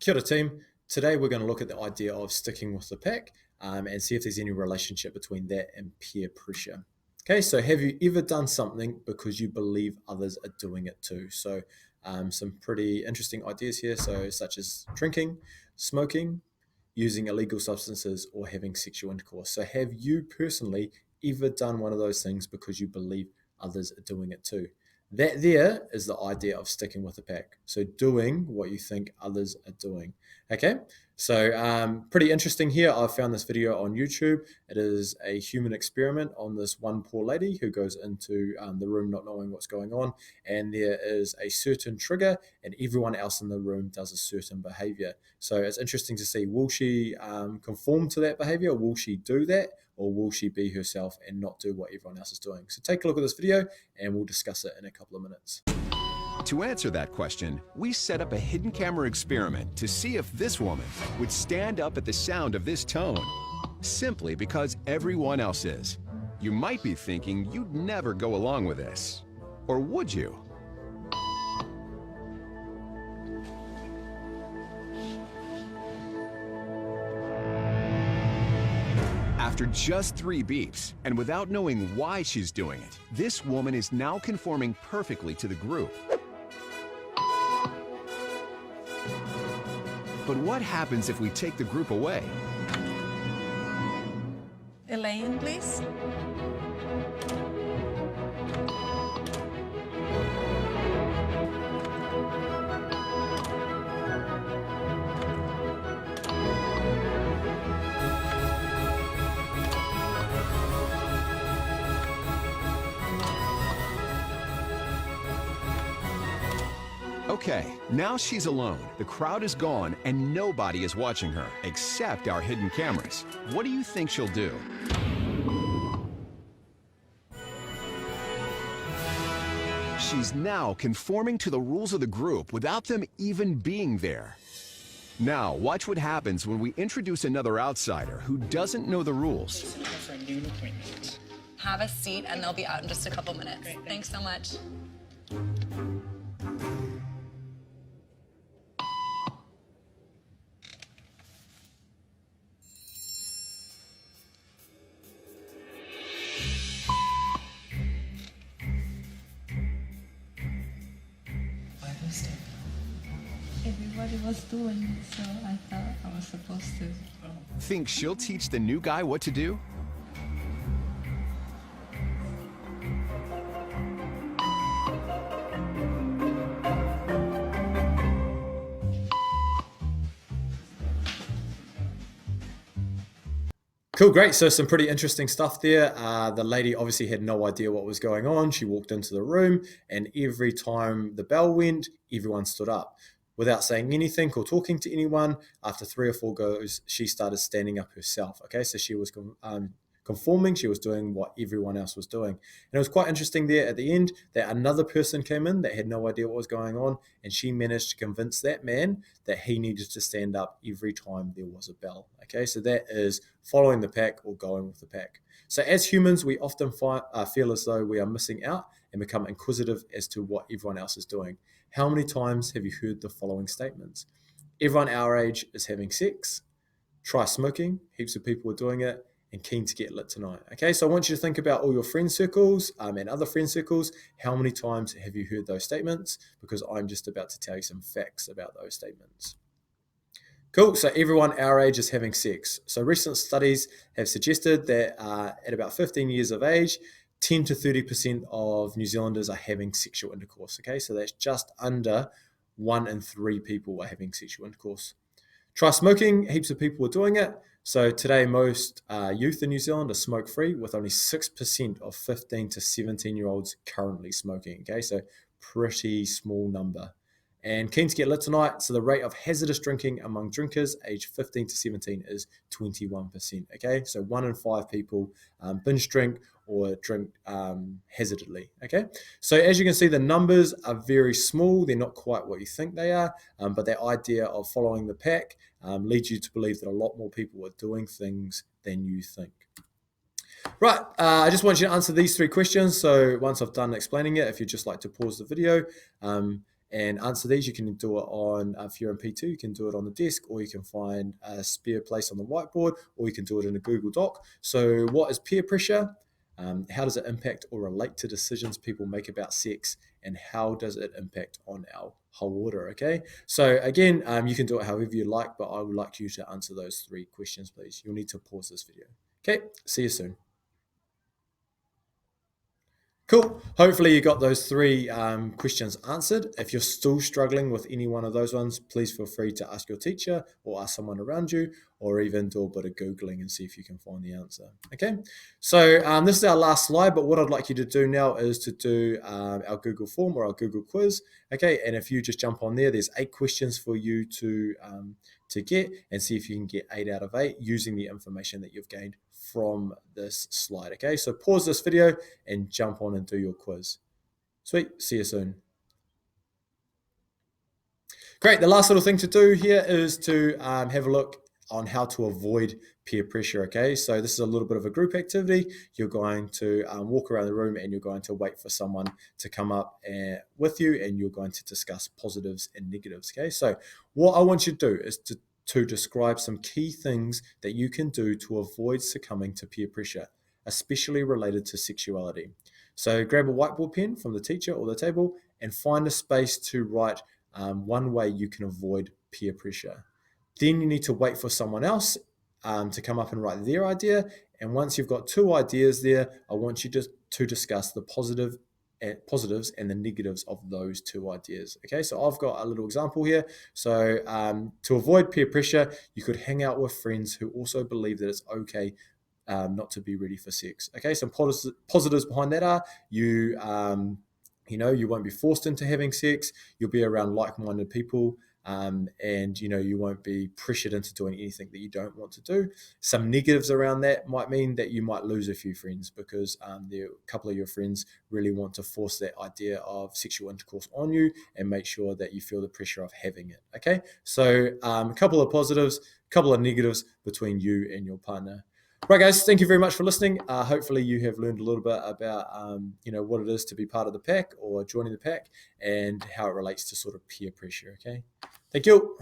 Kia ora team. Today we're going to look at the idea of sticking with the pack and see if there's any relationship between that and peer pressure. Okay, so have you ever done something because you believe others are doing it too? So some pretty interesting ideas here, so such as drinking, smoking, using illegal substances, or having sexual intercourse. So have you personally ever done one of those things because you believe others are doing it too? That there is the idea of sticking with the pack. So doing what you think others are doing. Okay, so pretty interesting here. I found this video on YouTube. It is a human experiment on this one poor lady who goes into the room not knowing what's going on, and there is a certain trigger, and everyone else in the room does a certain behavior. So it's interesting to see, will she conform to that behavior? Will she do that? Or will she be herself and not do what everyone else is doing? So take a look at this video and we'll discuss it in a couple of minutes. To answer that question, we set up a hidden camera experiment to see if this woman would stand up at the sound of this tone, simply because everyone else is. You might be thinking you'd never go along with this. Or would you? After just 3 beeps, and without knowing why she's doing it, this woman is now conforming perfectly to the group. But what happens if we take the group away? Elaine, please. Okay, now she's alone. The crowd is gone and nobody is watching her, except our hidden cameras. What do you think she'll do? She's now conforming to the rules of the group without them even being there. Now, watch what happens when we introduce another outsider who doesn't know the rules. For a noon appointment. Have a seat and they'll be out in just a couple minutes. Great, thanks so much. Why was it? Everybody was doing it, so I thought I was supposed to. Think she'll teach the new guy what to do? Cool, great. So some pretty interesting stuff there. The lady obviously had no idea what was going on. She walked into the room and every time the bell went, everyone stood up. Without saying anything or talking to anyone, after 3 or 4 goes, she started standing up herself. Okay, so she was conforming, she was doing what everyone else was doing. And it was quite interesting there at the end that another person came in that had no idea what was going on, and she managed to convince that man that he needed to stand up every time there was a bell. Okay, so that is following the pack or going with the pack. So as humans, we often feel as though we are missing out and become inquisitive as to what everyone else is doing. How many times have you heard the following statements? Everyone our age is having sex. Try smoking. Heaps of people are doing it. And keen to get lit tonight. Okay, so I want you to think about all your friend circles and other friend circles. How many times have you heard those statements? Because I'm just about to tell you some facts about those statements. Cool, so everyone our age is having sex. So recent studies have suggested that at about 15 years of age, 10 to 30% of New Zealanders are having sexual intercourse. Okay, so that's just under 1 in 3 people are having sexual intercourse. Try smoking, heaps of people are doing it. So today, most youth in New Zealand are smoke-free, with only 6% of 15 to 17-year-olds currently smoking. Okay, so pretty small number. And keen to get lit tonight, so the rate of hazardous drinking among drinkers aged 15 to 17 is 21%. Okay, so 1 in 5 people binge drink or drink hazardly. Okay, so as you can see, the numbers are very small. They're not quite what you think they are, but that idea of following the pack leads you to believe that a lot more people are doing things than you think. Right, I just want you to answer these 3 questions. So once I've done explaining it, if you'd just like to pause the video, and answer these. You can do it on, if you're in P2, you can do it on the desk, or you can find a spare place on the whiteboard, or you can do it in a Google Doc. So what is peer pressure? How does it impact or relate to decisions people make about sex? And how does it impact on our whole order? Okay, so again, you can do it however you like, but I would like you to answer those 3 questions, please. You'll need to pause this video. Okay, see you soon. Cool. Hopefully you got those 3 questions answered. If you're still struggling with any one of those ones, please feel free to ask your teacher or ask someone around you, or even do a bit of Googling and see if you can find the answer. Okay, so this is our last slide, but what I'd like you to do now is to do our Google form or our Google quiz. Okay, and if you just jump on there, there's 8 questions for you to get, and see if you can get 8 out of 8 using the information that you've gained from this slide. Okay, so pause this video and jump on and do your quiz. Sweet, see you soon. Great, the last little thing to do here is to have a look on how to avoid peer pressure. Okay, so this is a little bit of a group activity. You're going to walk around the room, and you're going to wait for someone to come up with you, and you're going to discuss positives and negatives. Okay, so what I want you to do is to describe some key things that you can do to avoid succumbing to peer pressure, especially related to sexuality. So grab a whiteboard pen from the teacher or the table and find a space to write one way you can avoid peer pressure. Then you need to wait for someone else to come up and write their idea. And once you've got 2 ideas there, I want you to discuss the positives and the negatives of those 2 ideas. Okay, so I've got a little example here. So to avoid peer pressure, you could hang out with friends who also believe that it's okay not to be ready for sex. Okay, some positives behind that are you won't be forced into having sex. You'll be around like-minded people. And you won't be pressured into doing anything that you don't want to do. Some negatives around that might mean that you might lose a few friends because a couple of your friends really want to force that idea of sexual intercourse on you and make sure that you feel the pressure of having it. Okay, so a couple of positives, a couple of negatives between you and your partner. Right, guys, thank you very much for listening. Hopefully you have learned a little bit about what it is to be part of the pack or joining the pack, and how it relates to sort of peer pressure. Okay, thank you.